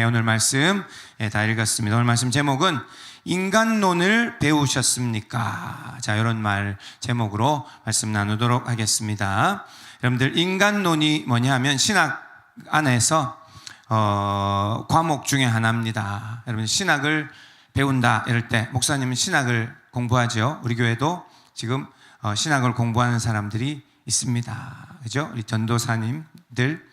오늘 말씀 다 읽었습니다. 오늘 말씀 제목은 인간론을 배우셨습니까? 자, 이런 말 제목으로 말씀 나누도록 하겠습니다. 여러분들, 인간론이 뭐냐 하면 신학 안에서 과목 중에 하나입니다. 여러분, 신학을 배운다 이럴 때 목사님은 신학을 공부하죠. 우리 교회도 지금 신학을 공부하는 사람들이 있습니다. 그죠? 우리 전도사님들,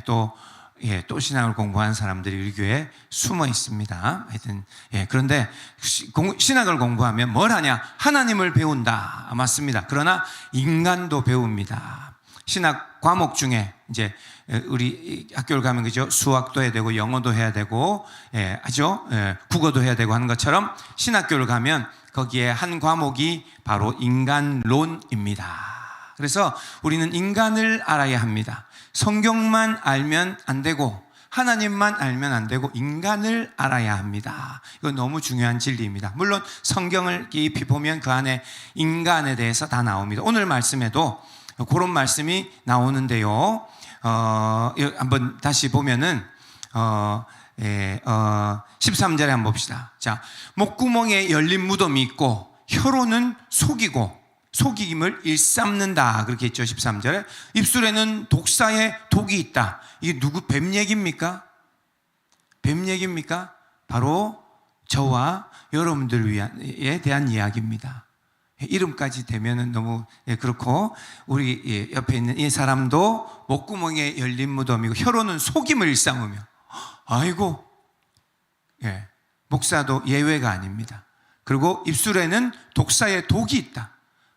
또 신학을 공부하는 사람들이 우리 교회에 숨어 있습니다. 하여튼, 그런데 신학을 공부하면 뭘 하냐? 하나님을 배운다. 맞습니다. 그러나 인간도 배웁니다. 신학 과목 중에 이제 우리 학교를 가면 그죠? 수학도 해야 되고 영어도 해야 되고, 하죠? 국어도 해야 되고 하는 것처럼 신학교를 가면 거기에 한 과목이 바로 인간론입니다. 그래서 우리는 인간을 알아야 합니다. 성경만 알면 안 되고 하나님만 알면 안 되고 인간을 알아야 합니다. 이건 너무 중요한 진리입니다. 물론 성경을 깊이 보면 그 안에 인간에 대해서 다 나옵니다. 오늘 말씀에도 그런 말씀이 나오는데요. 한번 다시 보면은 13절에 한번 봅시다. 자, 목구멍에 열린 무덤이 있고 혀로는 속임을 일삼는다. 그렇게 했죠. 13절에. 입술에는 독사의 독이 있다. 이게 누구 뱀 얘기입니까? 뱀 얘기입니까? 바로 저와 여러분들에 대한 이야기입니다. 이름까지 되면은 너무 그렇고, 우리 옆에 있는 이 사람도 목구멍에 열린 무덤이고 혀로는 속임을 일삼으며, 아이고, 목사도 예외가 아닙니다. 그리고 입술에는 독사의 독이 있다.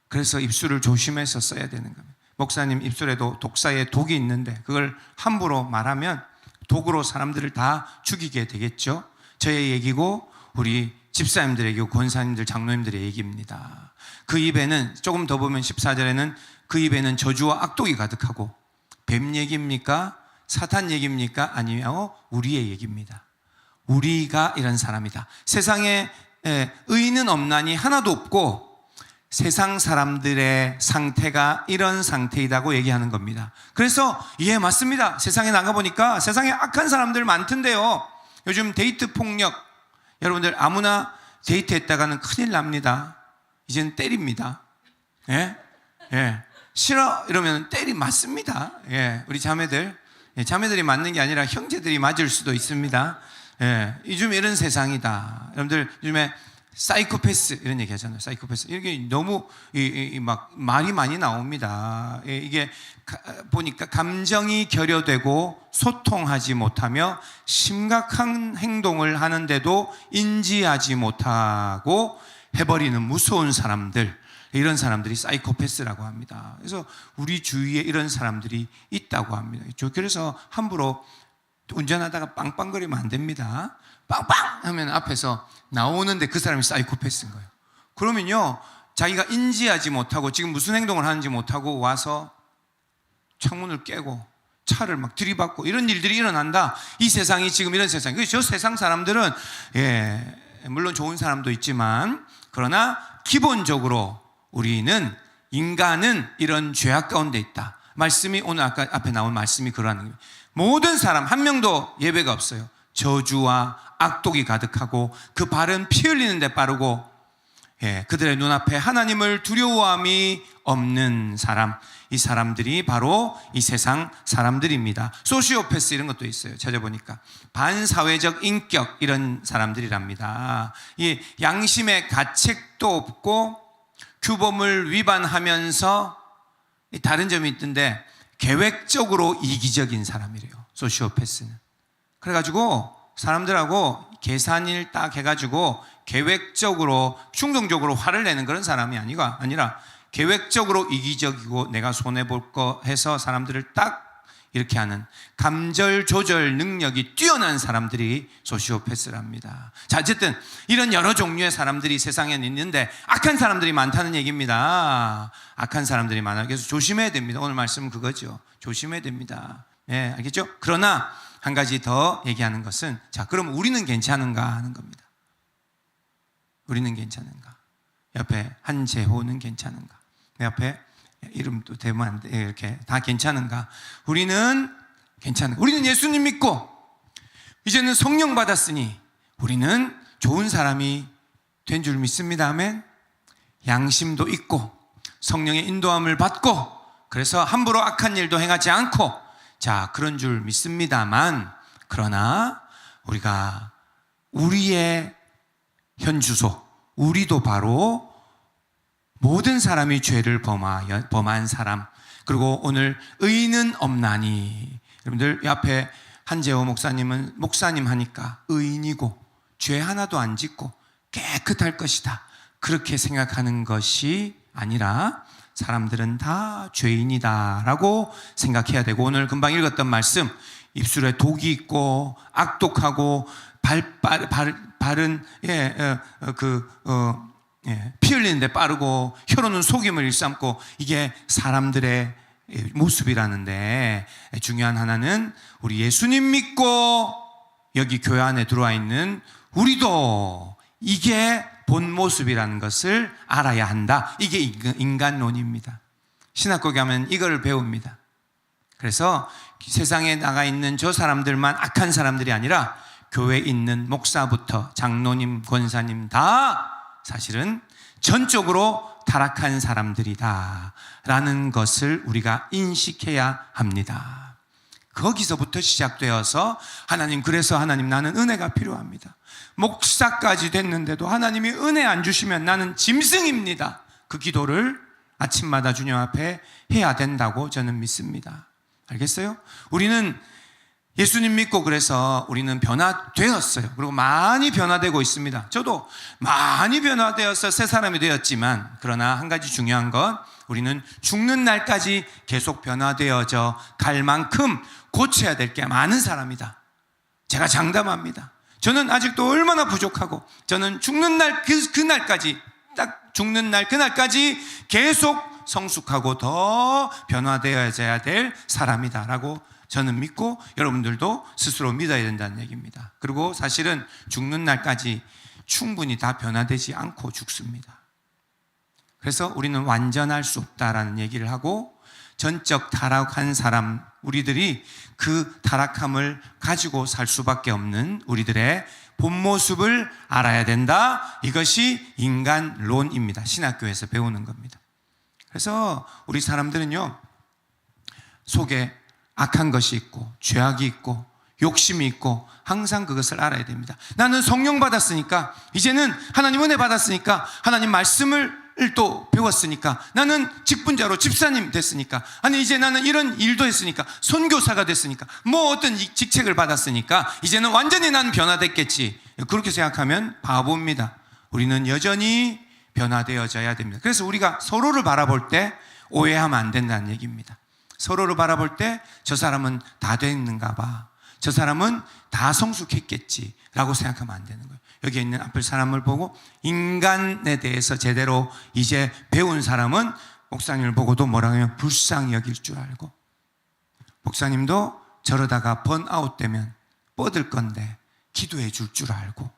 그래서 입술을 조심해서 써야 되는 겁니다. 목사님 입술에도 독사의 독이 있는데 그걸 함부로 말하면 독으로 사람들을 다 죽이게 되겠죠. 저의 얘기고 우리 집사님들의 얘기고 권사님들, 장로님들의 얘기입니다. 그 입에는, 조금 더 보면 14절에는 그 입에는 저주와 악독이 가득하고, 뱀 얘기입니까? 사탄 얘기입니까? 아니면 우리의 얘기입니다. 우리가 이런 사람이다. 세상에 의인은 없나니 하나도 없고 세상 사람들의 상태가 이런 상태이다고 얘기하는 겁니다. 그래서 맞습니다. 세상에 나가보니까 세상에 악한 사람들 많던데요. 요즘 데이트 폭력, 여러분들 아무나 데이트했다가는 큰일 납니다. 이제는 때립니다. 싫어 이러면 맞습니다. 우리 자매들이 맞는 게 아니라 형제들이 맞을 수도 있습니다. 요즘 이런 세상이다. 여러분들 요즘에 사이코패스 이런 얘기 하잖아요. 사이코패스 이게 너무 막 말이 많이 나옵니다. 이게 보니까 감정이 결여되고 소통하지 못하며 심각한 행동을 하는데도 인지하지 못하고 해버리는 무서운 사람들, 이런 사람들이 사이코패스라고 합니다. 그래서 우리 주위에 이런 사람들이 있다고 합니다. 그래서 함부로 운전하다가 빵빵거리면 안 됩니다. 빵빵 하면 앞에서 나오는데 그 사람이 사이코패스인 거예요. 그러면요, 자기가 인지하지 못하고 지금 무슨 행동을 하는지 못하고 와서 창문을 깨고 차를 막 들이받고 이런 일들이 일어난다. 이 세상이 지금 이런 세상이에요. 저 세상 사람들은 물론 좋은 사람도 있지만, 그러나 기본적으로 우리는, 인간은 이런 죄악 가운데 있다. 말씀이 오늘 아까 앞에 나온 말씀이 그러한 겁니다. 모든 사람 한 명도 예외가 없어요. 저주와 악독이 가득하고 그 발은 피 흘리는 데 빠르고, 그들의 눈앞에 하나님을 두려워함이 없는 사람, 이 사람들이 바로 이 세상 사람들입니다. 소시오패스 이런 것도 있어요. 찾아보니까 반사회적 인격, 이런 사람들이랍니다. 이 양심의 가책도 없고 규범을 위반하면서, 다른 점이 있던데 계획적으로 이기적인 사람이래요. 소시오패스는. 그래가지고 사람들하고 계산일 딱 해가지고 계획적으로 충동적으로 화를 내는 그런 사람이 아니라 계획적으로 이기적이고 내가 손해볼 거 해서 사람들을 딱 이렇게 하는 감정 조절 능력이 뛰어난 사람들이 소시오패스랍니다. 자, 어쨌든 이런 여러 종류의 사람들이 세상에 있는데 악한 사람들이 많다는 얘기입니다. 악한 사람들이 많아요. 그래서 조심해야 됩니다. 오늘 말씀은 그거죠. 조심해야 됩니다. 알겠죠? 그러나 한 가지 더 얘기하는 것은, 자, 그럼 우리는 괜찮은가 하는 겁니다. 우리는 괜찮은가? 옆에 한재호는 괜찮은가? 내 앞에 이름도 대면 안 돼. 이렇게 다 괜찮은가? 우리는 괜찮은가? 우리는 예수님 믿고 이제는 성령 받았으니 우리는 좋은 사람이 된 줄 믿습니다. 아멘. 양심도 있고 성령의 인도함을 받고 그래서 함부로 악한 일도 행하지 않고 자 그런 줄 믿습니다만 그러나 우리가 우리의 현 주소 우리도 바로 모든 사람이 죄를 범한 사람 그리고 오늘 의인은 없나니 여러분들 이 앞에 한재호 목사님은 목사님 하니까 의인이고 죄 하나도 안 짓고 깨끗할 것이다 그렇게 생각하는 것이 아니라 사람들은 다 죄인이다 라고 생각해야 되고 오늘 금방 읽었던 말씀 입술에 독이 있고 악독하고 발은 피 흘리는데 빠르고 혀로는 속임을 일삼고 이게 사람들의 모습이라는데 중요한 하나는 우리 예수님 믿고 여기 교회 안에 들어와 있는 우리도 이게 본 모습이라는 것을 알아야 한다. 이게 인간론입니다. 신학교 가면 이걸 배웁니다. 그래서 세상에 나가 있는 저 사람들만 악한 사람들이 아니라 교회에 있는 목사부터 장로님, 권사님 다 사실은 전적으로 타락한 사람들이다 라는 것을 우리가 인식해야 합니다. 거기서부터 시작되어서 하나님 그래서 하나님 나는 은혜가 필요합니다. 목사까지 됐는데도 하나님이 은혜 안 주시면 나는 짐승입니다. 그 기도를 아침마다 주님 앞에 해야 된다고 저는 믿습니다. 알겠어요? 우리는 예수님 믿고 그래서 우리는 변화되었어요. 그리고 많이 변화되고 있습니다. 저도 많이 변화되어서 새 사람이 되었지만 그러나 한 가지 중요한 건 우리는 죽는 날까지 계속 변화되어져 갈 만큼 고쳐야 될 게 많은 사람이다. 제가 장담합니다. 저는 아직도 얼마나 부족하고 저는 죽는 날 그날까지 딱 죽는 날 그날까지 계속 성숙하고 더 변화되어야 될 사람이다라고 저는 믿고 여러분들도 스스로 믿어야 된다는 얘기입니다. 그리고 사실은 죽는 날까지 충분히 다 변화되지 않고 죽습니다. 그래서 우리는 완전할 수 없다라는 얘기를 하고 전적 타락한 사람 우리들이 그 타락함을 가지고 살 수밖에 없는 우리들의 본 모습을 알아야 된다. 이것이 인간론입니다. 신학교에서 배우는 겁니다. 그래서 우리 사람들은요 속에 악한 것이 있고 죄악이 있고 욕심이 있고 항상 그것을 알아야 됩니다. 나는 성령 받았으니까 이제는 하나님 은혜 받았으니까 하나님 말씀을 또 배웠으니까 나는 직분자로 집사님 됐으니까 아니 이제 나는 이런 일도 했으니까 선교사가 됐으니까 뭐 어떤 직책을 받았으니까 이제는 완전히 나는 변화됐겠지 그렇게 생각하면 바보입니다. 우리는 여전히 변화되어져야 됩니다. 그래서 우리가 서로를 바라볼 때 오해하면 안 된다는 얘기입니다. 서로를 바라볼 때 저 사람은 다 됐는가 봐 저 사람은 다 성숙했겠지 라고 생각하면 안 되는 거예요. 여기 있는 앞을 사람을 보고 인간에 대해서 제대로 이제 배운 사람은 목사님을 보고도 뭐라고 하면 불쌍히 여길 줄 알고 목사님도 저러다가 번아웃 되면 뻗을 건데 기도해 줄 줄 알고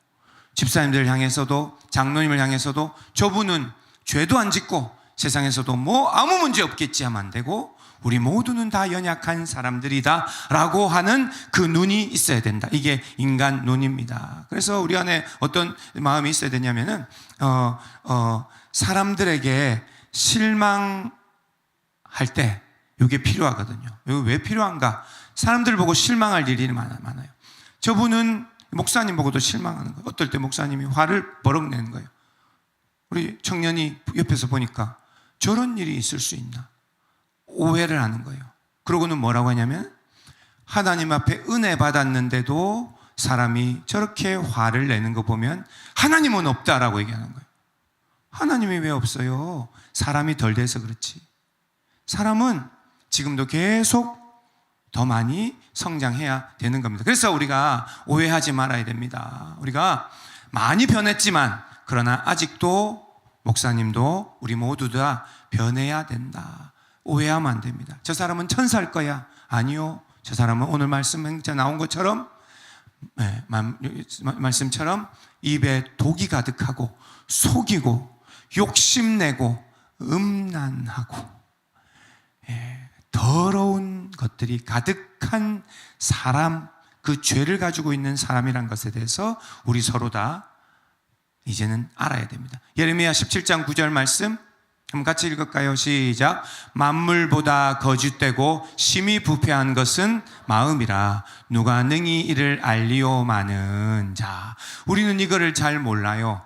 집사님들 향해서도 장로님을 향해서도 저분은 죄도 안 짓고 세상에서도 뭐 아무 문제 없겠지 하면 안 되고 우리 모두는 다 연약한 사람들이다 라고 하는 그 눈이 있어야 된다. 이게 인간 눈입니다. 그래서 우리 안에 어떤 마음이 있어야 되냐면은 사람들에게 실망할 때 이게 필요하거든요. 이거 왜 필요한가? 사람들 보고 실망할 일이 많아요. 저분은 목사님 보고도 실망하는 거예요. 어떨 때 목사님이 화를 버럭 내는 거예요. 우리 청년이 옆에서 보니까 저런 일이 있을 수 있나? 오해를 하는 거예요. 그러고는 뭐라고 하냐면 하나님 앞에 은혜 받았는데도 사람이 저렇게 화를 내는 거 보면 하나님은 없다라고 얘기하는 거예요. 하나님이 왜 없어요? 사람이 덜 돼서 그렇지. 사람은 지금도 계속 더 많이 성장해야 되는 겁니다. 그래서 우리가 오해하지 말아야 됩니다. 우리가 많이 변했지만 그러나 아직도 목사님도 우리 모두 다 변해야 된다. 오해하면 안 됩니다. 저 사람은 천사일 거야. 아니요. 저 사람은 오늘 말씀에 나온 것처럼 말씀처럼 입에 독이 가득하고 속이고 욕심내고 음란하고 더러운 것들이 가득한 사람 그 죄를 가지고 있는 사람이란 것에 대해서 우리 서로 다 이제는 알아야 됩니다. 예레미야 17장 9절 말씀 한번 같이 읽을까요? 시작. 만물보다 거짓되고 심히 부패한 것은 마음이라 누가 능히 이를 알리오마는. 자, 우리는 이거를 잘 몰라요.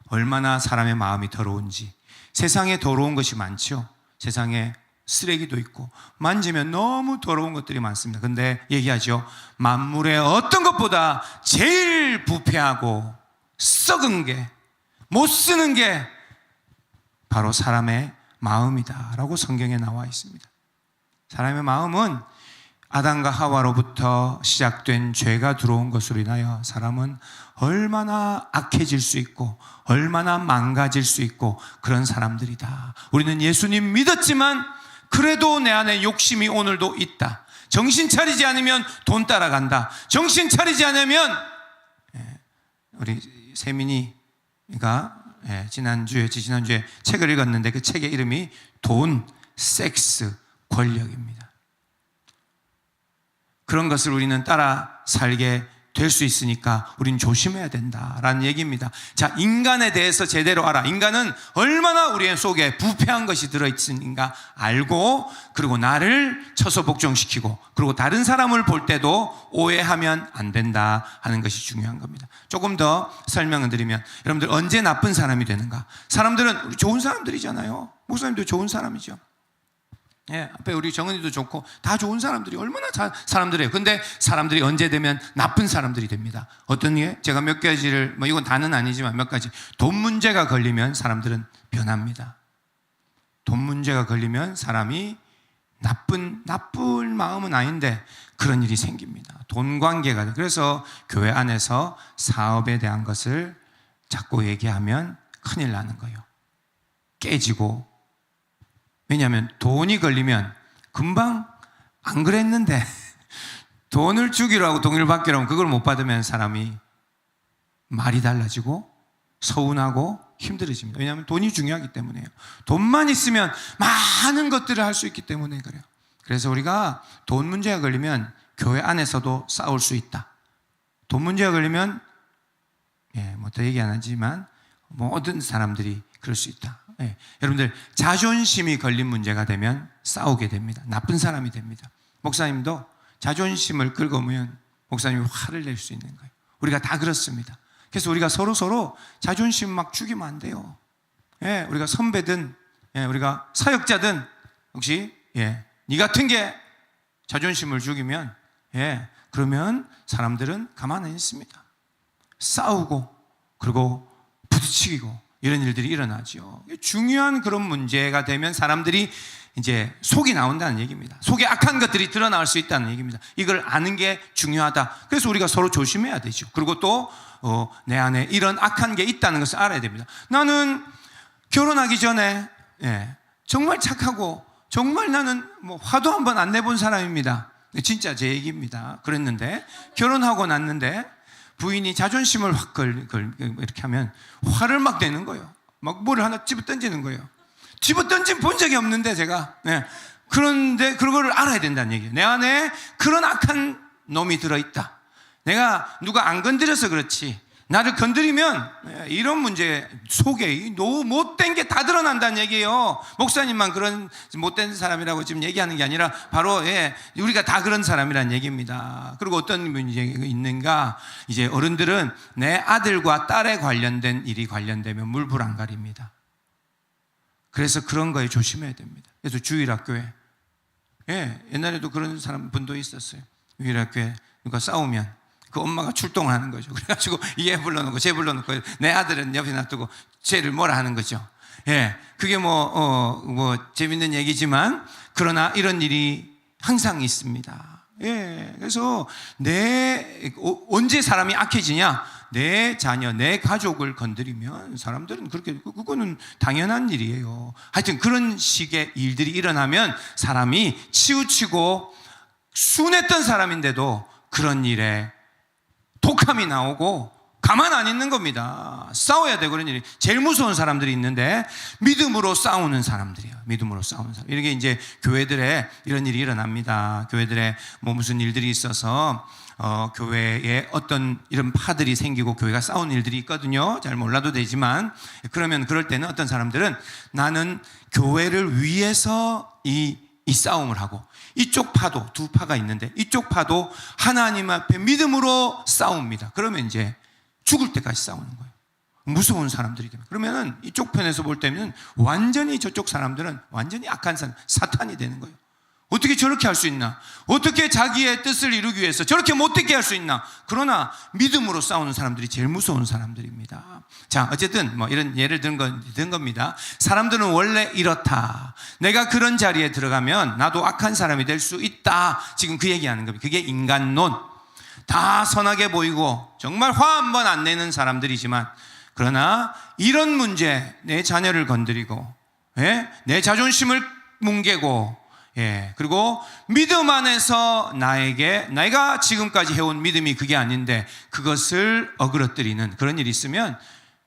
얼마나 사람의 마음이 더러운지. 세상에 더러운 것이 많죠. 세상에 쓰레기도 있고 만지면 너무 더러운 것들이 많습니다. 근데 얘기하죠. 만물의 어떤 것보다 제일 부패하고 썩은 게, 못 쓰는 게 바로 사람의 마음이다라고 성경에 나와 있습니다. 사람의 마음은 아담과 하와로부터 시작된 죄가 들어온 것으로 인하여 사람은 얼마나 악해질 수 있고 얼마나 망가질 수 있고 그런 사람들이다. 우리는 예수님 믿었지만 그래도 내 안에 욕심이 오늘도 있다. 정신 차리지 않으면 돈 따라간다. 정신 차리지 않으면, 우리 세민이가 지난주에 책을 읽었는데 그 책의 이름이 돈, 섹스, 권력입니다. 그런 것을 우리는 따라 살게 될 수 있으니까 우리는 조심해야 된다라는 얘기입니다. 자, 인간에 대해서 제대로 알아. 인간은 얼마나 우리 속에 부패한 것이 들어있는가 알고, 그리고 나를 처소 복종시키고, 그리고 다른 사람을 볼 때도 오해하면 안 된다 하는 것이 중요한 겁니다. 조금 더 설명을 드리면, 여러분들 언제 나쁜 사람이 되는가? 사람들은 좋은 사람들이잖아요. 목사님도 좋은 사람이죠. 앞에 우리 정은이도 좋고 다 좋은 사람들이 얼마나 사람들이에요. 근데 사람들이 언제 되면 나쁜 사람들이 됩니다. 어떤 게? 제가 몇 가지를, 이건 다는 아니지만 몇 가지. 돈 문제가 걸리면 사람들은 변합니다. 돈 문제가 걸리면 사람이 나쁜 마음은 아닌데 그런 일이 생깁니다. 돈 관계가. 그래서 교회 안에서 사업에 대한 것을 자꾸 얘기하면 큰일 나는 거예요. 깨지고. 왜냐하면 돈이 걸리면 금방 안 그랬는데 돈을 주기로 하고 돈을 받기로 하면 그걸 못 받으면 사람이 말이 달라지고 서운하고 힘들어집니다. 왜냐하면 돈이 중요하기 때문에요. 돈만 있으면 많은 것들을 할 수 있기 때문에 그래요. 그래서 우리가 돈 문제가 걸리면 교회 안에서도 싸울 수 있다. 돈 문제가 걸리면 더 얘기 안 하지만 모든 사람들이 그럴 수 있다. 여러분들 자존심이 걸린 문제가 되면 싸우게 됩니다. 나쁜 사람이 됩니다. 목사님도 자존심을 긁으면 목사님이 화를 낼 수 있는 거예요. 우리가 다 그렇습니다. 그래서 우리가 서로 자존심 막 죽이면 안 돼요. 우리가 선배든 우리가 사역자든 혹시 니 같은 게 자존심을 죽이면 그러면 사람들은 가만히 안 있습니다. 싸우고 그리고 부딪히고 이런 일들이 일어나죠. 중요한 그런 문제가 되면 사람들이 이제 속이 나온다는 얘기입니다. 속에 악한 것들이 드러날 수 있다는 얘기입니다. 이걸 아는 게 중요하다. 그래서 우리가 서로 조심해야 되죠. 그리고 또 내 안에 이런 악한 게 있다는 것을 알아야 됩니다. 나는 결혼하기 전에 정말 착하고 정말 나는 화도 한 번 안 내본 사람입니다. 진짜 제 얘기입니다. 그랬는데 결혼하고 났는데 부인이 자존심을 확 이렇게 하면 화를 막 내는 거예요. 막 뭐를 하나 집어 던지는 거예요. 집어 던진 본 적이 없는데 제가. 그런데 그걸 알아야 된다는 얘기예요. 내 안에 그런 악한 놈이 들어있다. 내가 누가 안 건드려서 그렇지. 나를 건드리면 이런 문제 속에 못된 게 다 드러난다는 얘기예요. 목사님만 그런 못된 사람이라고 지금 얘기하는 게 아니라 바로 우리가 다 그런 사람이라는 얘기입니다. 그리고 어떤 문제가 있는가? 이제 어른들은 내 아들과 딸에 관련된 일이 관련되면 물불 안 가립니다. 그래서 그런 거에 조심해야 됩니다. 그래서 주일학교에 옛날에도 그런 분도 있었어요. 주일학교에 누가 싸우면 그 엄마가 출동을 하는 거죠. 그래가지고 얘 불러놓고 쟤 불러놓고 내 아들은 옆에 놔두고 쟤를 뭐라 하는 거죠. 그게 재밌는 얘기지만 그러나 이런 일이 항상 있습니다. 그래서 언제 사람이 악해지냐? 내 자녀, 내 가족을 건드리면 사람들은 그거는 당연한 일이에요. 하여튼 그런 식의 일들이 일어나면 사람이 치우치고 순했던 사람인데도 그런 일에 독함이 나오고 가만 안 있는 겁니다. 싸워야 되고 그런 일이. 제일 무서운 사람들이 있는데 믿음으로 싸우는 사람들이에요. 믿음으로 싸우는 사람. 이렇게 이제 교회들에 이런 일이 일어납니다. 교회들에 뭐 무슨 일들이 있어서 교회에 어떤 이런 파들이 생기고 교회가 싸우는 일들이 있거든요. 잘 몰라도 되지만 그러면 그럴 때는 어떤 사람들은 나는 교회를 위해서 이 싸움을 하고 이쪽 파도 두 파가 있는데 이쪽 파도 하나님 앞에 믿음으로 싸웁니다. 그러면 이제 죽을 때까지 싸우는 거예요. 무서운 사람들이 되면. 그러면은 이쪽 편에서 볼 때는 완전히 저쪽 사람들은 완전히 악한 사람, 사탄이 되는 거예요. 어떻게 저렇게 할 수 있나? 어떻게 자기의 뜻을 이루기 위해서 저렇게 못되게 할 수 있나? 그러나 믿음으로 싸우는 사람들이 제일 무서운 사람들입니다. 자, 어쨌든 뭐 이런 예를 든 겁니다. 사람들은 원래 이렇다. 내가 그런 자리에 들어가면 나도 악한 사람이 될 수 있다. 지금 그 얘기하는 겁니다. 그게 인간론. 다 선하게 보이고 정말 화 한 번 안 내는 사람들이지만 그러나 이런 문제, 내 자녀를 건드리고 내 자존심을 뭉개고 그리고 믿음 안에서 내가 지금까지 해온 믿음이 그게 아닌데 그것을 어그러뜨리는 그런 일이 있으면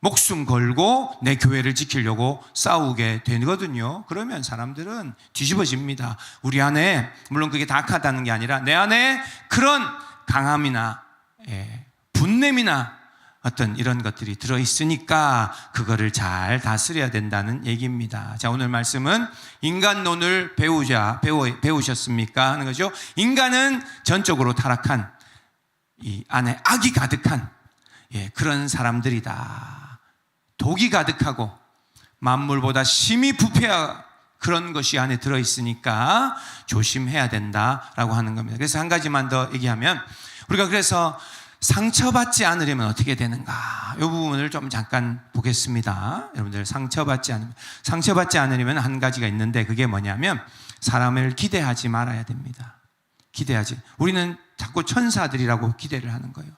목숨 걸고 내 교회를 지키려고 싸우게 되거든요. 그러면 사람들은 뒤집어집니다. 우리 안에 물론 그게 다 악하다는 게 아니라 내 안에 그런 강함이나 분냄이나 어떤 이런 것들이 들어있으니까 그거를 잘 다스려야 된다는 얘기입니다. 자, 오늘 말씀은 인간론을 배우셨습니까? 하는 거죠. 인간은 전적으로 타락한 이 안에 악이 가득한 그런 사람들이다. 독이 가득하고 만물보다 심히 부패한 그런 것이 안에 들어있으니까 조심해야 된다라고 하는 겁니다. 그래서 한 가지만 더 얘기하면 우리가 그래서 상처받지 않으려면 어떻게 되는가? 이 부분을 좀 잠깐 보겠습니다. 여러분들 상처받지 않으려면 한 가지가 있는데 그게 뭐냐면 사람을 기대하지 말아야 됩니다. 우리는 자꾸 천사들이라고 기대를 하는 거예요.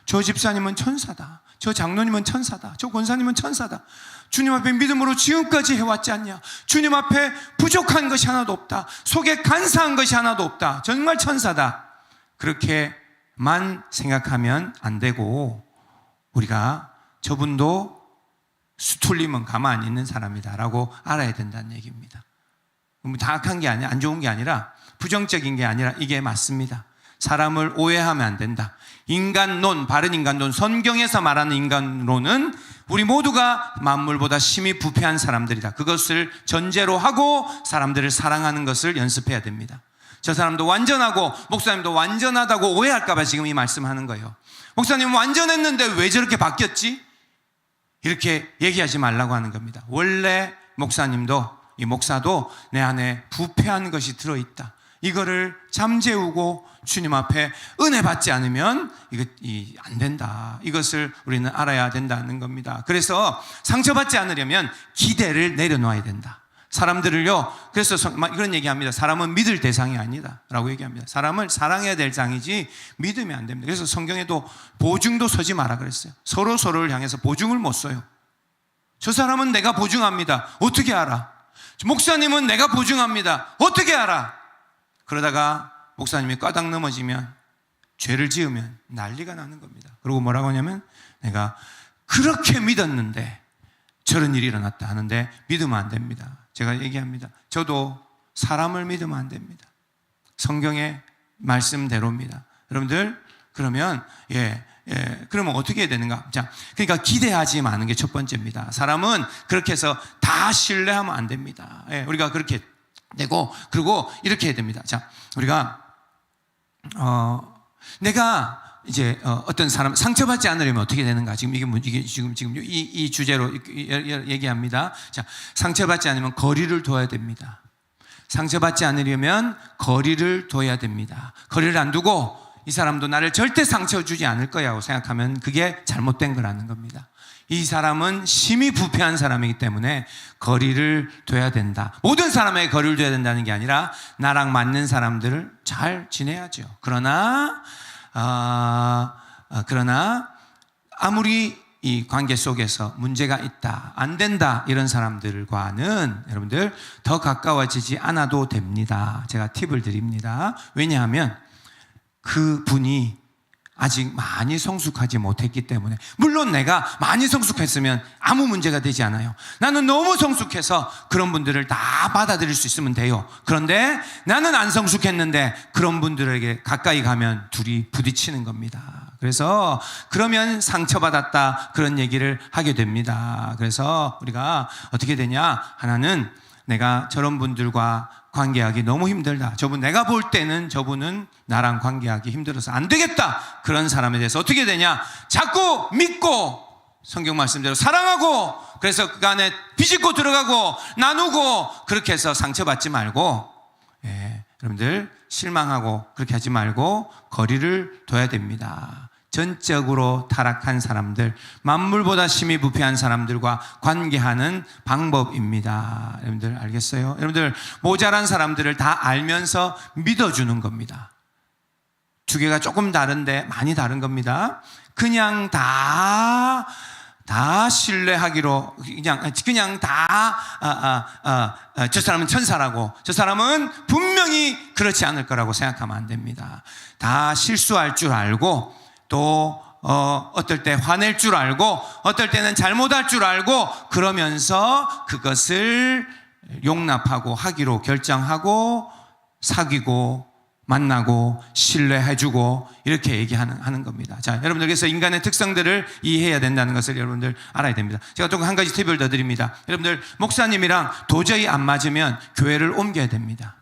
저 집사님은 천사다. 저 장로님은 천사다. 저 권사님은 천사다. 주님 앞에 믿음으로 지금까지 해왔지 않냐? 주님 앞에 부족한 것이 하나도 없다. 속에 간사한 것이 하나도 없다. 정말 천사다. 그렇게만 생각하면 안 되고 우리가 저분도 수틀리면 가만히 있는 사람이다라고 알아야 된다는 얘기입니다. 다 악한 게 아니라 안 좋은 게 아니라 부정적인 게 아니라 이게 맞습니다. 사람을 오해하면 안 된다. 인간론, 바른 인간론, 성경에서 말하는 인간론은 우리 모두가 만물보다 심히 부패한 사람들이다. 그것을 전제로 하고 사람들을 사랑하는 것을 연습해야 됩니다. 저 사람도 완전하고 목사님도 완전하다고 오해할까 봐 지금 이 말씀하는 거예요. 목사님 완전했는데 왜 저렇게 바뀌었지? 이렇게 얘기하지 말라고 하는 겁니다. 원래 목사도 내 안에 부패한 것이 들어있다. 이거를 잠재우고 주님 앞에 은혜 받지 않으면 안 된다. 이것을 우리는 알아야 된다는 겁니다. 그래서 상처받지 않으려면 기대를 내려놓아야 된다. 사람들을요, 그래서 이런 얘기합니다. 사람은 믿을 대상이 아니다 라고 얘기합니다. 사람을 사랑해야 될 상이지 믿으면 안 됩니다. 그래서 성경에도 보증도 서지 마라 그랬어요. 서로를 향해서 보증을 못 써요. 저 사람은 내가 보증합니다. 어떻게 알아? 목사님은 내가 보증합니다. 어떻게 알아? 그러다가 목사님이 까닥 넘어지면 죄를 지으면 난리가 나는 겁니다. 그리고 뭐라고 하냐면 내가 그렇게 믿었는데 저런 일이 일어났다 하는데 믿으면 안 됩니다. 제가 얘기합니다. 저도 사람을 믿으면 안 됩니다. 성경의 말씀대로입니다. 여러분들 그러면 그러면 어떻게 해야 되는가? 자, 그러니까 기대하지 마는 게 첫 번째입니다. 사람은 그렇게 해서 다 신뢰하면 안 됩니다. 우리가 그렇게 되고 그리고 이렇게 해야 됩니다. 자, 우리가 내가 이제 어떤 사람 상처받지 않으려면 어떻게 되는가? 지금 이 주제로 얘기합니다. 자, 상처받지 않으면 거리를 둬야 됩니다. 상처받지 않으려면 거리를 둬야 됩니다. 거리를 안 두고 이 사람도 나를 절대 상처 주지 않을 거라고 생각하면 그게 잘못된 거라는 겁니다. 이 사람은 심히 부패한 사람이기 때문에 거리를 둬야 된다. 모든 사람에게 거리를 둬야 된다는 게 아니라 나랑 맞는 사람들을 잘 지내야죠. 그러나 아무리 이 관계 속에서 문제가 있다, 안 된다 이런 사람들과는 여러분들 더 가까워지지 않아도 됩니다. 제가 팁을 드립니다. 왜냐하면 그 분이 아직 많이 성숙하지 못했기 때문에, 물론 내가 많이 성숙했으면 아무 문제가 되지 않아요. 나는 너무 성숙해서 그런 분들을 다 받아들일 수 있으면 돼요. 그런데 나는 안 성숙했는데 그런 분들에게 가까이 가면 둘이 부딪히는 겁니다. 그래서 그러면 상처받았다 그런 얘기를 하게 됩니다. 그래서 우리가 어떻게 되냐, 하나는 내가 저런 분들과 관계하기 너무 힘들다, 저분 내가 볼 때는 저분은 나랑 관계하기 힘들어서 안 되겠다, 그런 사람에 대해서 어떻게 되냐, 자꾸 믿고 성경 말씀대로 사랑하고, 그래서 그 안에 비집고 들어가고 나누고, 그렇게 해서 상처받지 말고, 여러분들 실망하고 그렇게 하지 말고 거리를 둬야 됩니다. 전적으로 타락한 사람들, 만물보다 심히 부패한 사람들과 관계하는 방법입니다. 여러분들 알겠어요? 여러분들 모자란 사람들을 다 알면서 믿어주는 겁니다. 두 개가 조금 다른데 많이 다른 겁니다. 그냥 다 신뢰하기로, 그냥 저 사람은 천사라고, 저 사람은 분명히 그렇지 않을 거라고 생각하면 안 됩니다. 다 실수할 줄 알고, 또 어떨 때 화낼 줄 알고, 어떨 때는 잘못할 줄 알고, 그러면서 그것을 용납하고 하기로 결정하고 사귀고 만나고 신뢰해주고 이렇게 얘기하는 겁니다. 자, 여러분들, 그래서 인간의 특성들을 이해해야 된다는 것을 여러분들 알아야 됩니다. 제가 또 한 가지 팁을 더 드립니다. 여러분들, 목사님이랑 도저히 안 맞으면 교회를 옮겨야 됩니다.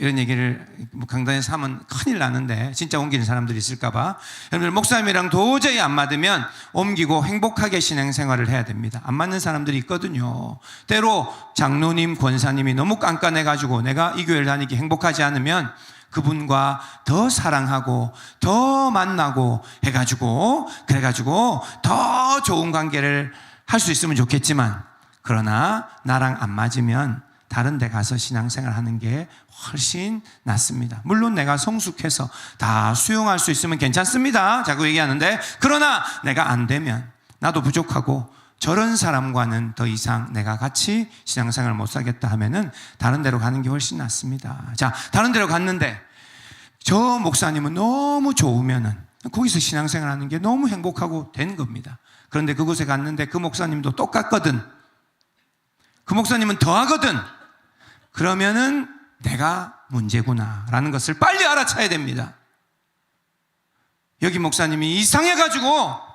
이런 얘기를 강단에서 하면 큰일 나는데 진짜 옮기는 사람들이 있을까봐, 여러분들 목사님이랑 도저히 안 맞으면 옮기고 행복하게 신앙생활을 해야 됩니다. 안 맞는 사람들이 있거든요. 때로 장로님, 권사님이 너무 깐깐해가지고 내가 이 교회를 다니기 행복하지 않으면 그분과 더 사랑하고 더 만나고 해가지고, 그래가지고 더 좋은 관계를 할 수 있으면 좋겠지만, 그러나 나랑 안 맞으면 다른 데 가서 신앙생활 하는 게 훨씬 낫습니다. 물론 내가 성숙해서 다 수용할 수 있으면 괜찮습니다, 자꾸 얘기하는데, 그러나 내가 안 되면, 나도 부족하고 저런 사람과는 더 이상 내가 같이 신앙생활을 못 살겠다 하면은 다른 데로 가는 게 훨씬 낫습니다. 자, 다른 데로 갔는데 저 목사님은 너무 좋으면은 거기서 신앙생활 하는 게 너무 행복하고 된 겁니다. 그런데 그곳에 갔는데 그 목사님도 똑같거든, 그 목사님은 더 하거든, 그러면은 내가 문제구나 라는 것을 빨리 알아차야 됩니다. 여기 목사님이 이상해가지고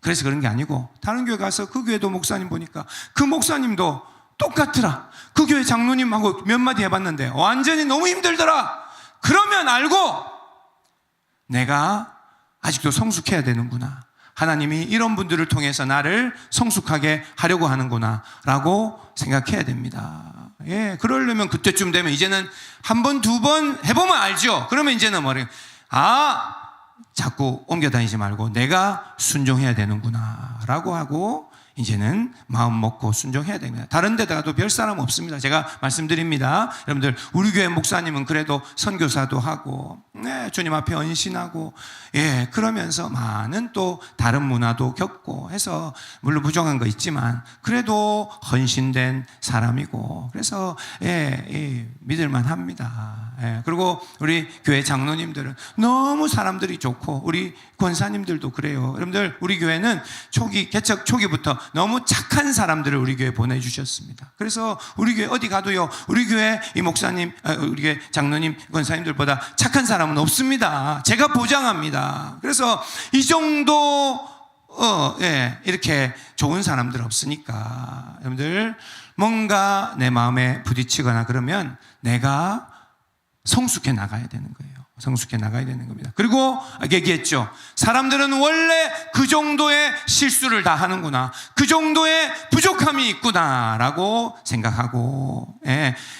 그래서 그런 게 아니고, 다른 교회 가서 그 교회도 목사님 보니까 그 목사님도 똑같더라, 그 교회 장로님하고 몇 마디 해봤는데 완전히 너무 힘들더라, 그러면 알고 내가 아직도 성숙해야 되는구나, 하나님이 이런 분들을 통해서 나를 성숙하게 하려고 하는구나 라고 생각해야 됩니다. 그러려면 그때쯤 되면 이제는 한 번, 두 번 해보면 알죠. 그러면 이제는 자꾸 옮겨 다니지 말고 내가 순종해야 되는구나 라고 하고, 이제는 마음 먹고 순종해야 됩니다. 다른 데다가도 별 사람 없습니다. 제가 말씀드립니다. 여러분들, 우리 교회 목사님은 그래도 선교사도 하고, 주님 앞에 헌신하고, 그러면서 많은 또 다른 문화도 겪고 해서 물론 부족한 거 있지만 그래도 헌신된 사람이고, 그래서 믿을만 합니다. 그리고 우리 교회 장로님들은 너무 사람들이 좋고, 우리 권사님들도 그래요. 여러분들, 우리 교회는 개척 초기부터 너무 착한 사람들을 우리 교회에 보내주셨습니다. 그래서 우리 교회 어디 가도요, 우리 교회 이 목사님, 우리 교회 장로님, 권사님들보다 착한 사람은 없습니다. 제가 보장합니다. 그래서 이 정도 이렇게 좋은 사람들 없으니까, 여러분들 뭔가 내 마음에 부딪히거나 그러면 내가 성숙해 나가야 되는 거예요. 성숙해 나가야 되는 겁니다. 그리고 얘기했죠. 사람들은 원래 그 정도의 실수를 다 하는구나, 그 정도의 부족함이 있구나 라고 생각하고,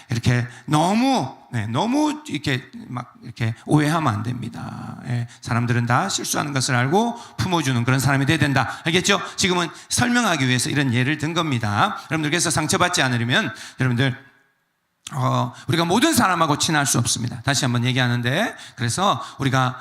이렇게 너무 이렇게 오해하면 안 됩니다. 사람들은 다 실수하는 것을 알고 품어주는 그런 사람이 돼야 된다. 알겠죠? 지금은 설명하기 위해서 이런 예를 든 겁니다. 여러분들께서 상처받지 않으려면 여러분들 우리가 모든 사람하고 친할 수 없습니다. 다시 한번 얘기하는데, 그래서 우리가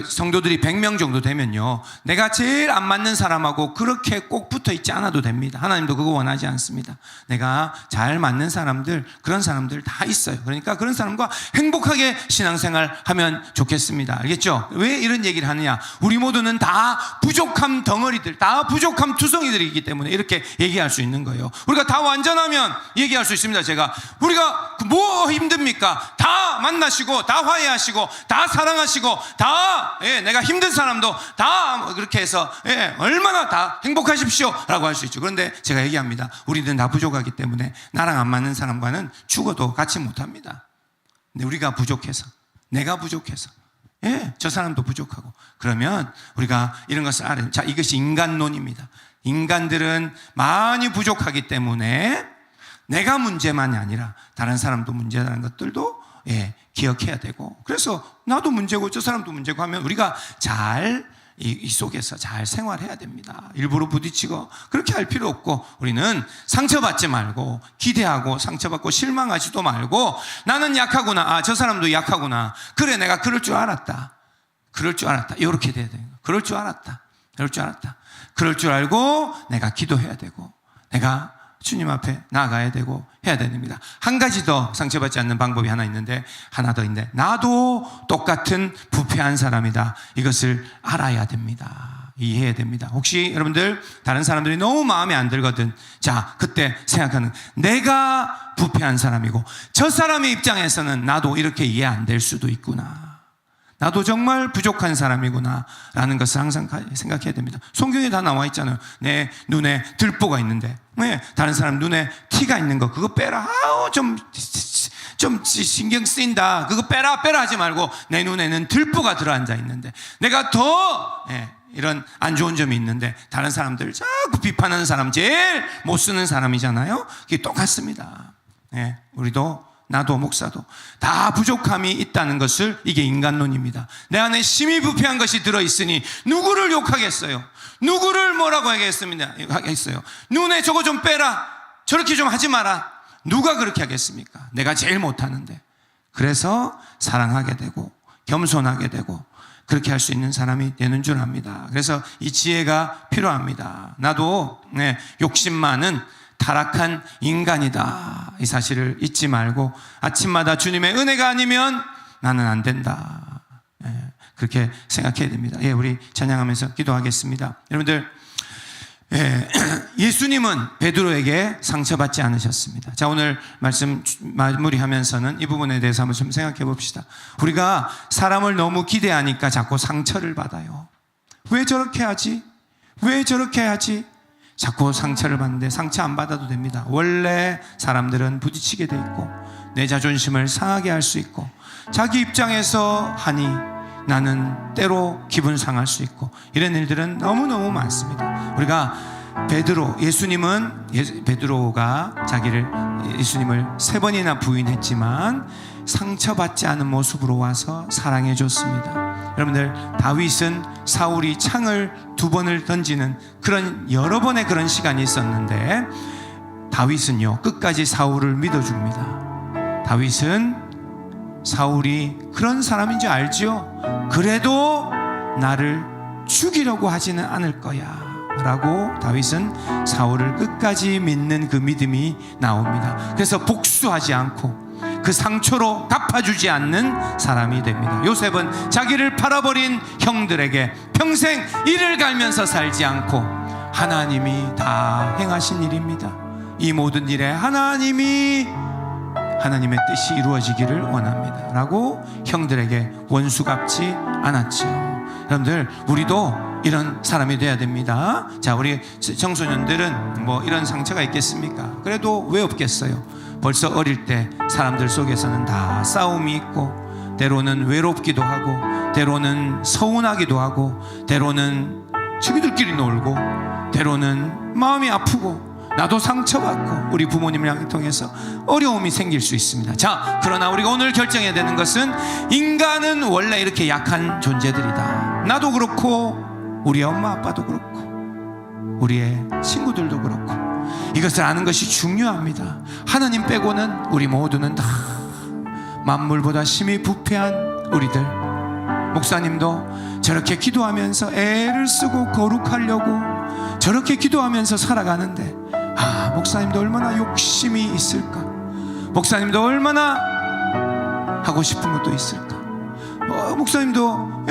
성도들이 100명 정도 되면요, 내가 제일 안 맞는 사람하고 그렇게 꼭 붙어 있지 않아도 됩니다. 하나님도 그거 원하지 않습니다. 내가 잘 맞는 사람들, 그런 사람들 다 있어요. 그러니까 그런 사람과 행복하게 신앙생활 하면 좋겠습니다. 알겠죠? 왜 이런 얘기를 하느냐? 우리 모두는 다 부족함 덩어리들, 다 부족함 투성이들이기 때문에 이렇게 얘기할 수 있는 거예요. 우리가 다 완전하면 얘기할 수 있습니다. 제가 우리가 뭐 힘듭니까? 다 만나시고, 다 화해하시고, 다 사랑하시고, 다, 내가 힘든 사람도 다 그렇게 해서, 얼마나 다 행복하십시오 라고 할 수 있죠. 그런데 제가 얘기합니다. 우리는 다 부족하기 때문에 나랑 안 맞는 사람과는 죽어도 같이 못합니다. 근데 우리가 부족해서, 내가 부족해서, 저 사람도 부족하고, 그러면 우리가 이런 것을 알아요. 자, 이것이 인간론입니다. 인간들은 많이 부족하기 때문에 내가 문제만이 아니라 다른 사람도 문제라는 것들도 기억해야 되고, 그래서 나도 문제고 저 사람도 문제고 하면 우리가 잘 이 속에서 잘 생활해야 됩니다. 일부러 부딪히고 그렇게 할 필요 없고, 우리는 상처받지 말고, 기대하고 상처받고 실망하지도 말고, 나는 약하구나, 저 사람도 약하구나, 그래 내가 그럴 줄 알았다, 이렇게 돼야 돼요. 그럴 줄 알았다, 그럴 줄 알고 내가 기도해야 되고, 내가 주님 앞에 나아가야 되고 해야 됩니다. 한 가지 더 상처받지 않는 방법이 하나 있는데, 하나 더 있는데, 나도 똑같은 부패한 사람이다. 이것을 알아야 됩니다. 이해해야 됩니다. 혹시 여러분들 다른 사람들이 너무 마음에 안 들거든, 자, 그때 생각하는, 내가 부패한 사람이고 저 사람의 입장에서는 나도 이렇게 이해 안 될 수도 있구나, 나도 정말 부족한 사람이구나 라는 것을 항상 생각해야 됩니다. 성경에 다 나와 있잖아요. 내 눈에 들보가 있는데, 다른 사람 눈에 티가 있는 거 그거 빼라, 좀 신경 쓰인다, 그거 빼라 하지 말고, 내 눈에는 들보가 들어앉아 있는데, 내가 더 이런 안 좋은 점이 있는데 다른 사람들 자꾸 비판하는 사람, 제일 못 쓰는 사람이잖아요. 그게 똑같습니다. 우리도, 나도, 목사도 다 부족함이 있다는 것을, 이게 인간론입니다. 내 안에 심히 부패한 것이 들어있으니 누구를 욕하겠어요? 누구를 뭐라고 하겠어요? 눈에 저거 좀 빼라, 저렇게 좀 하지 마라, 누가 그렇게 하겠습니까? 내가 제일 못하는데. 그래서 사랑하게 되고 겸손하게 되고 그렇게 할 수 있는 사람이 되는 줄 압니다. 그래서 이 지혜가 필요합니다. 나도 욕심 많은 타락한 인간이다, 이 사실을 잊지 말고, 아침마다 주님의 은혜가 아니면 나는 안 된다, 그렇게 생각해야 됩니다. 우리 찬양하면서 기도하겠습니다. 여러분들, 예수님은 베드로에게 상처받지 않으셨습니다. 자, 오늘 말씀 마무리하면서는 이 부분에 대해서 한번 좀 생각해 봅시다. 우리가 사람을 너무 기대하니까 자꾸 상처를 받아요. 왜 저렇게 하지? 자꾸 상처를 받는데, 상처 안 받아도 됩니다. 원래 사람들은 부딪히게 돼 있고, 내 자존심을 상하게 할 수 있고, 자기 입장에서 하니 나는 때로 기분 상할 수 있고, 이런 일들은 너무너무 많습니다. 우리가 베드로가 예수님을 3번이나 부인했지만 상처받지 않은 모습으로 와서 사랑해 줬습니다. 여러분들, 다윗은 사울이 창을 2번을 던지는 그런 여러 번의 그런 시간이 있었는데, 다윗은요 끝까지 사울을 믿어줍니다. 다윗은 사울이 그런 사람인 줄 알죠? 그래도 나를 죽이려고 하지는 않을 거야 라고 다윗은 사울을 끝까지 믿는 그 믿음이 나옵니다. 그래서 복수하지 않고 그 상처로 갚아주지 않는 사람이 됩니다. 요셉은 자기를 팔아버린 형들에게 평생 이를 갈면서 살지 않고, 하나님이 다 행하신 일입니다, 이 모든 일에 하나님의 뜻이 이루어지기를 원합니다 라고 형들에게 원수 갚지 않았죠. 여러분들, 우리도 이런 사람이 돼야 됩니다. 자, 우리 청소년들은 뭐 이런 상처가 있겠습니까? 그래도 왜 없겠어요? 벌써 어릴 때 사람들 속에서는 다 싸움이 있고, 때로는 외롭기도 하고, 때로는 서운하기도 하고, 때로는 자기들끼리 놀고, 때로는 마음이 아프고, 나도 상처받고, 우리 부모님을 통해서 어려움이 생길 수 있습니다. 자, 그러나 우리가 오늘 결정해야 되는 것은, 인간은 원래 이렇게 약한 존재들이다. 나도 그렇고, 우리 엄마 아빠도 그렇고, 우리의 친구들도 그렇고, 이것을 아는 것이 중요합니다. 하나님 빼고는 우리 모두는 다 만물보다 심히 부패한 우리들. 목사님도 저렇게 기도하면서 애를 쓰고 거룩하려고 저렇게 기도하면서 살아가는데, 목사님도 얼마나 욕심이 있을까? 목사님도 얼마나 하고 싶은 것도 있을까? 목사님도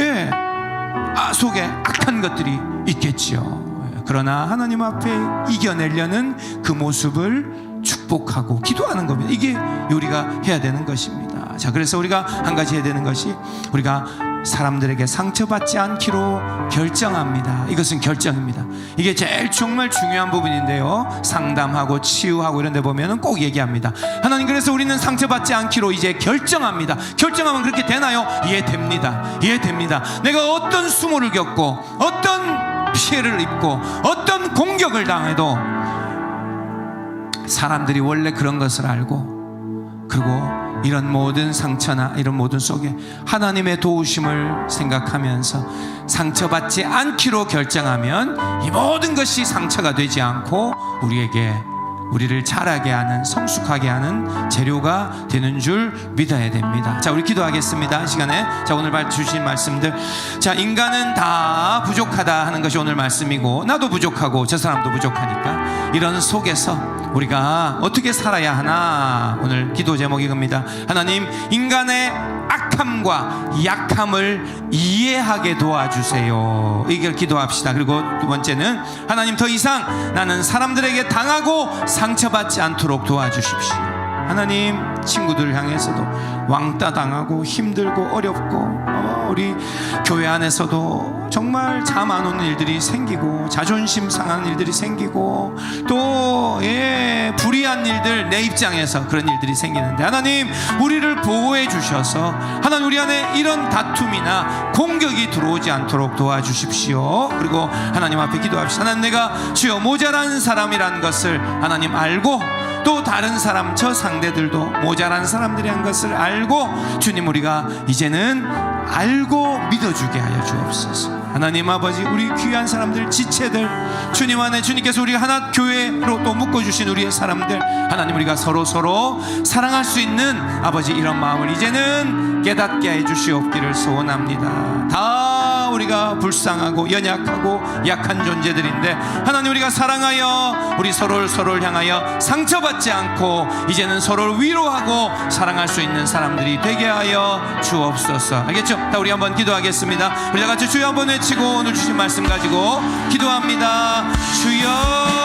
속에 악한 것들이 있겠지요. 그러나 하나님 앞에 이겨내려는 그 모습을 축복하고 기도하는 겁니다. 이게 우리가 해야 되는 것입니다. 자, 그래서 우리가 한 가지 해야 되는 것이, 우리가 사람들에게 상처받지 않기로 결정합니다. 이것은 결정입니다. 이게 제일 정말 중요한 부분인데요, 상담하고 치유하고 이런 데 보면은 꼭 얘기합니다. 하나님, 그래서 우리는 상처받지 않기로 이제 결정합니다. 결정하면 그렇게 되나요? 이해됩니다. 이해됩니다. 내가 어떤 수모를 겪고 어떤 피해를 입고 어떤 공격을 당해도 사람들이 원래 그런 것을 알고, 그리고 이런 모든 상처나 이런 모든 속에 하나님의 도우심을 생각하면서 상처받지 않기로 결정하면 이 모든 것이 상처가 되지 않고 우리를 자라게 하는, 성숙하게 하는 재료가 되는 줄 믿어야 됩니다. 자, 우리 기도하겠습니다. 이 시간에 자, 오늘 주신 말씀들, 자, 인간은 다 부족하다 하는 것이 오늘 말씀이고, 나도 부족하고 저 사람도 부족하니까 이런 속에서 우리가 어떻게 살아야 하나, 오늘 기도 제목이 겁니다. 하나님, 인간의 악함과 약함을 이해하게 도와주세요. 이걸 기도합시다. 그리고 두 번째는, 하나님, 더 이상 나는 사람들에게 당하고 상처받지 않도록 도와주십시오. 하나님, 친구들 향해서도 왕따 당하고 힘들고 어렵고, 우리 교회 안에서도 정말 잠 안 오는 일들이 생기고 자존심 상하는 일들이 생기고 또 불의한 일들, 내 입장에서 그런 일들이 생기는데, 하나님, 우리를 보호해 주셔서 하나님, 우리 안에 이런 다툼이나 공격이 들어오지 않도록 도와주십시오. 그리고 하나님 앞에 기도합시다. 하나님, 내가 주여 모자란 사람이란 것을 하나님 알고, 또 다른 사람, 저 상대들도 모자란 사람들이란 것을 알고, 주님, 우리가 이제는 알고 믿어주게 하여 주옵소서. 하나님 아버지, 우리 귀한 사람들, 지체들, 주님 안에 주님께서 우리가 하나 교회로 또 묶어주신 우리의 사람들, 하나님, 우리가 서로 사랑할 수 있는 아버지 이런 마음을 이제는 깨닫게 해 주시옵기를 소원합니다. 다 우리가 불쌍하고 연약하고 약한 존재들인데, 하나님, 우리가 사랑하여 우리 서로를 향하여 상처받지 않고 이제는 서로를 위로하고 사랑할 수 있는 사람들이 되게 하여 주옵소서. 알겠죠? 다 우리 한번 기도하겠습니다. 우리 다 같이 주여 한번 외치고 오늘 주신 말씀 가지고 기도합니다. 주여.